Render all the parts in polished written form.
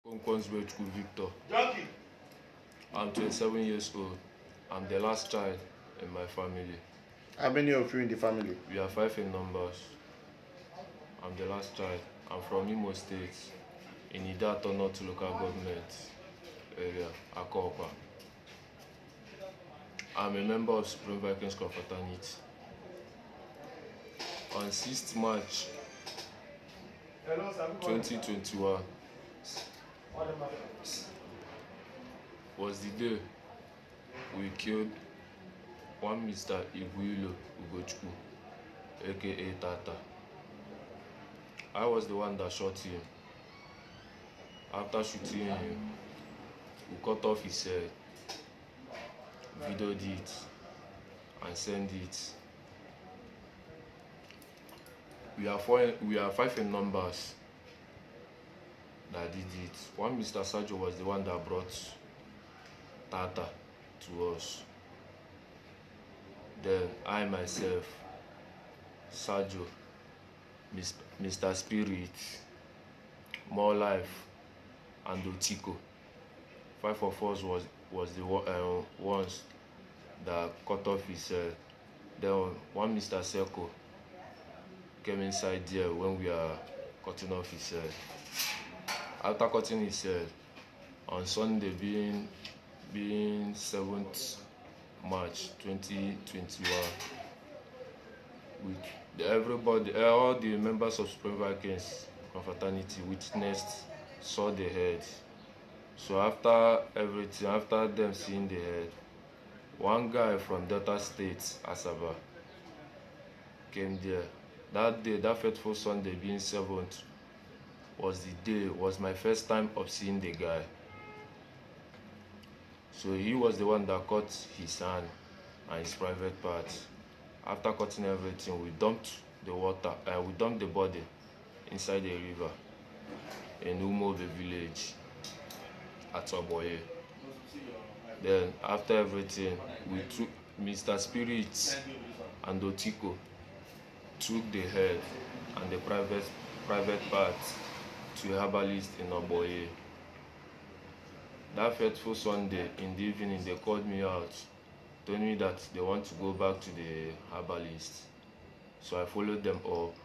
Victor. I'm 27 years old. I'm the last child in my family. How many of you in the family? We are 5 in numbers. I'm the last child. I'm from Imo State, in Tata North local government area, Akopa. I'm a member of Supreme Vikings confraternity. On 6th March 2021 was the day we killed one Mr. Ugochukwu, aka Tata. I was the one that shot him. After shooting him, we cut off his head, videoed it, and sent it. We are 5 in numbers that did it. One Mr. Sajo was the one that brought Tata to us. Then I myself, Sajo, Mr. Spirit, More Life, and Otiko. 5 of us was the ones that cut off his head. Then one Mr. Seko came inside there when we are cutting off his head. After cutting his head, on Sunday being 7th March 2021, all the members of Supreme Vikings confraternity witnessed, saw the head. So after everything, after them seeing the head, one guy from Delta State, Asaba, came there. That day, that fateful Sunday being 7th, was my first time of seeing the guy. So he was the one that cut his hand and his private parts. After cutting everything, we dumped the body inside the river in Umobe village at Oboye. Then after everything, we took Mr. Spirit and Otiko took the head and the private parts to a herbalist in Oboye. That fateful Sunday in the evening, they called me out, told me that they want to go back to the herbalist. So I followed them up.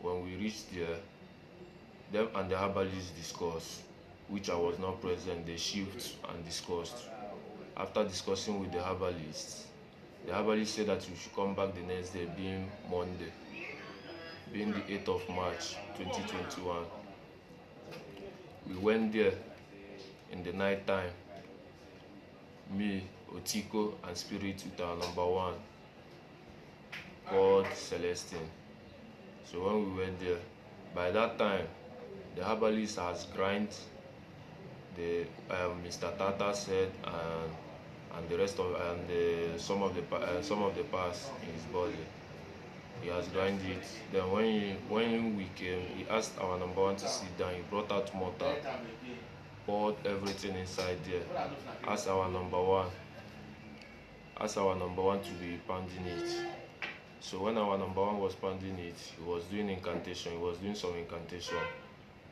When we reached there, them and the herbalist discussed, which I was not present. They shift and discussed. After discussing with the herbalist said that we should come back the next day, being Monday, being the 8th of March 2021. We went there in the night time, me, Otiko, and Spirit with our number 1 called Celestine. So when we went there, by that time, the herbalist has grind the Mr. Tata said and the rest of some of the parts in his body. He has grind it. Then when we came, he asked our number 1 to sit down. He brought out mortar, poured everything inside there. Asked our number one to be pounding it. So when our number 1 was pounding it, he was doing incantation. He was doing some incantation.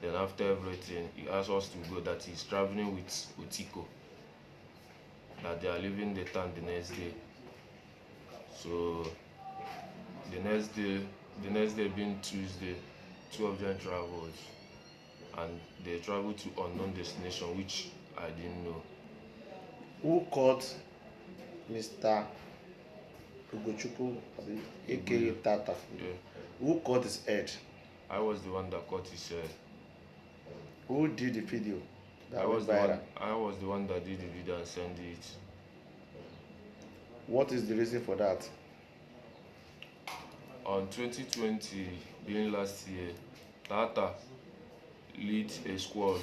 Then after everything, he asked us to go, that he's traveling with Otiko, that they are leaving the town the next day. So the next day being Tuesday, 2 of them traveled, and they traveled to unknown destination, which I didn't know. Who caught Mr. Ugochukwu, aka Tata? Yeah. Who caught his head? I was the one that caught his head. Who did the video? I was the one that did the video and sent it. What is the reason for that? On 2020, being last year, Tata leads a squad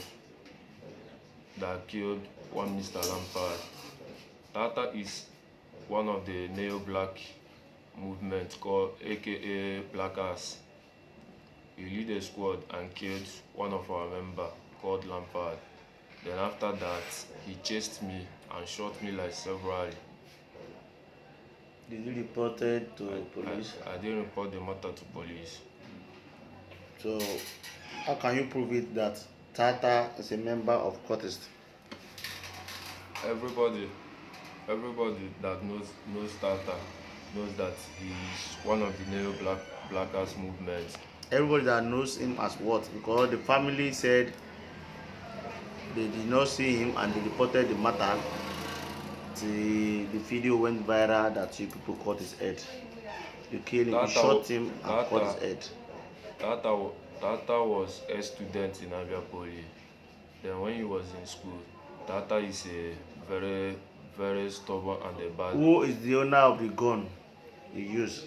that killed one Mr. Lampard. Tata is one of the neo-black movement called aka Blackers. He lead a squad and killed one of our members called Lampard. Then after that, he chased me and shot me like severally. Did you report it to police? I didn't report the matter to police. So how can you prove it that Tata is a member of cultist. Everybody, everybody that knows Tata knows that he's one of the neo blackers movement. Everybody that knows him as what? Because the family said they did not see him and they reported the matter. The video went viral that you people cut his head. You killed him, you shot him and cut his head. Tata was a student in Abia Poly. Then when he was in school, Tata is a very, very stubborn and a bad. Who is the owner of the gun he used?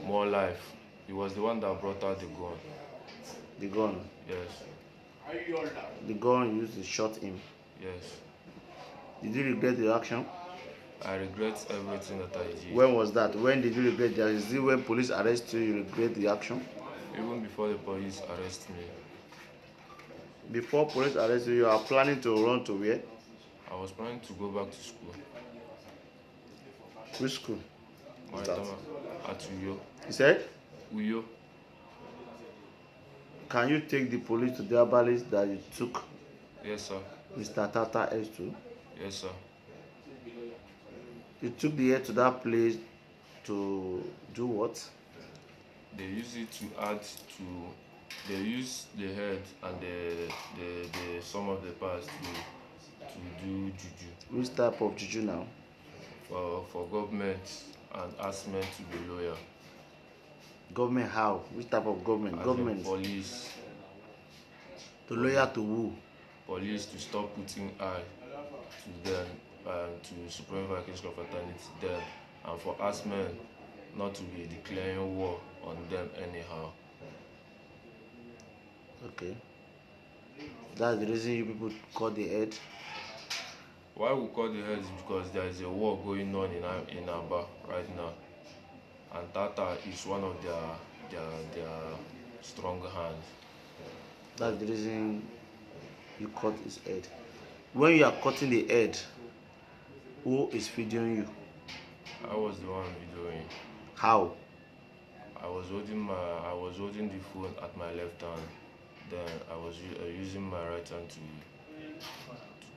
More life. He was the one that brought out the gun. The gun? Yes. The gun used to shot him? Yes. Did you regret the action? I regret everything that I did. When was that? When did you regret that? Is it when police arrest you, you regret the action? Even before the police arrest me. Before police arrest you, you are planning to run to where? I was planning to go back to school. Which school? Maritama at Uyo. You said? Uyo. Can you take the police to the herbalist that you took? Yes, sir. Mr. Tata S2? Yes, sir. You took the head to that place to do what? They use it to add to. They use the head and the some of the parts to do juju. Which type of juju now? For government and ask men to be loyal. Government how? Which type of government? As government. Police. To loyal to who? Police to stop putting eye to them to Supreme Vikings Confraternity then, and for us men not to be declaring war on them anyhow. Okay. That's the reason you people cut the head? Why we cut the head is because there is a war going on in Aba right now. And Tata is one of their strong hands. That's the reason you cut his head. When you are cutting the head, who is feeding you? I was the one videoing. How? I was holding the phone at my left hand. Then I was using my right hand to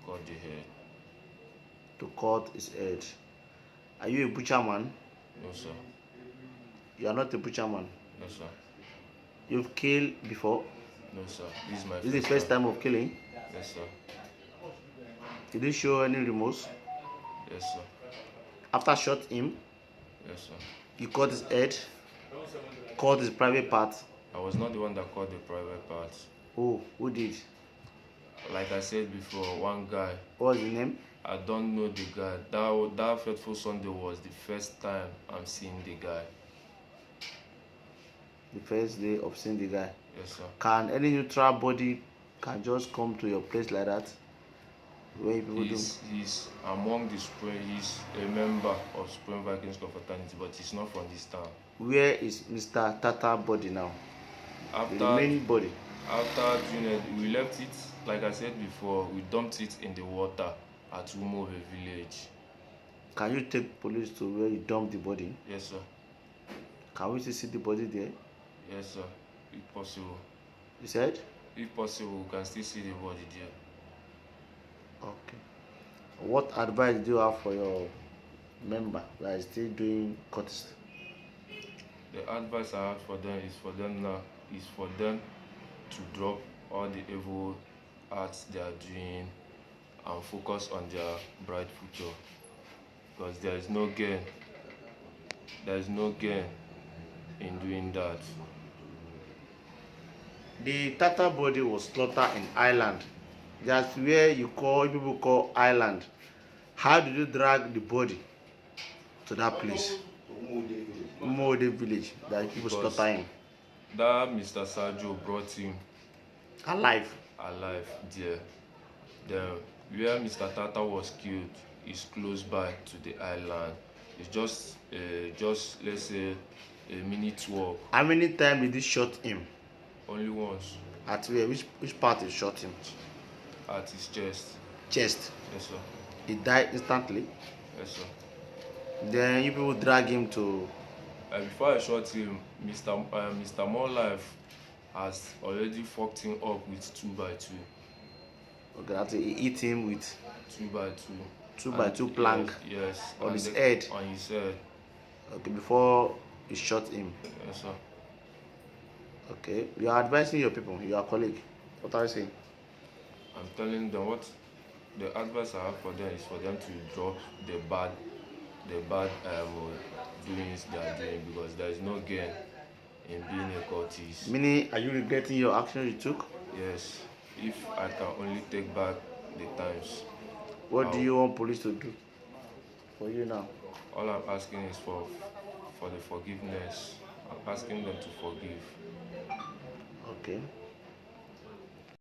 cut the head. To cut his head. Are you a butcher man? No, sir. You are not a butcher man? No, sir. You've killed before? No, sir. This is my This is the first time of killing? Yes, sir. Did you show any remorse? Yes, sir. After shot him? Yes, sir. You cut his head? Cut his private part? I was not the one that cut the private parts. Oh, who did? Like I said before, one guy. What was the name? I don't know the guy. That fateful Sunday was the first time I'm seeing the guy. The first day of seeing the guy? Yes, sir. Can any neutral body can just come to your place like that? Where people he's among the Supreme. He's a member of Supreme Vikings Confraternity, but he's not from this town. Where is Mr. Tata body now? After the remaining body? After doing it, we left it. Like I said before, we dumped it in the water at Umove village. Can you take police to where you dumped the body? Yes, sir. Can we still see the body there? Yes, sir. If possible. You said? If possible, we can still see the body there. Okay. What advice do you have for your member that is still doing courtesy? The advice I have for them is for them to drop all the evil acts they are doing and focus on their bright future, because there is no gain. There is no gain in doing that. The Tata body was slaughtered in Ireland. That's where people call Ireland. How did you drag the body to that place? Umode village that people slaughter him. That Mr. Sergio brought him alive there. Then where Mr. Tata was killed is close by to the island. It's just let's say a minute walk. How many times did he shot him? Only once. At where? Which part he shot him? At his chest. Chest? Yes, sir. He died instantly? Yes, sir. Then you people drag him to... before I shot him, Mr. More Life has already fucked him up with 2x2. Okay, that he hit him with 2 by 2. 2 by 2 plank Yes, on and his head. on his head. Okay, before he shot him. Yes, sir. Okay, you are advising your people, your colleague. What are you saying? I'm telling them what the advice I have for them is for them to drop the bad doings they are doing, because there is no gain in being a cultist. Meaning, are you regretting your action you took? Yes, if I can only take back the times, What do I'll, you want police to do for you now? all I'm asking is for the forgiveness. I'm asking them to forgive. Okay.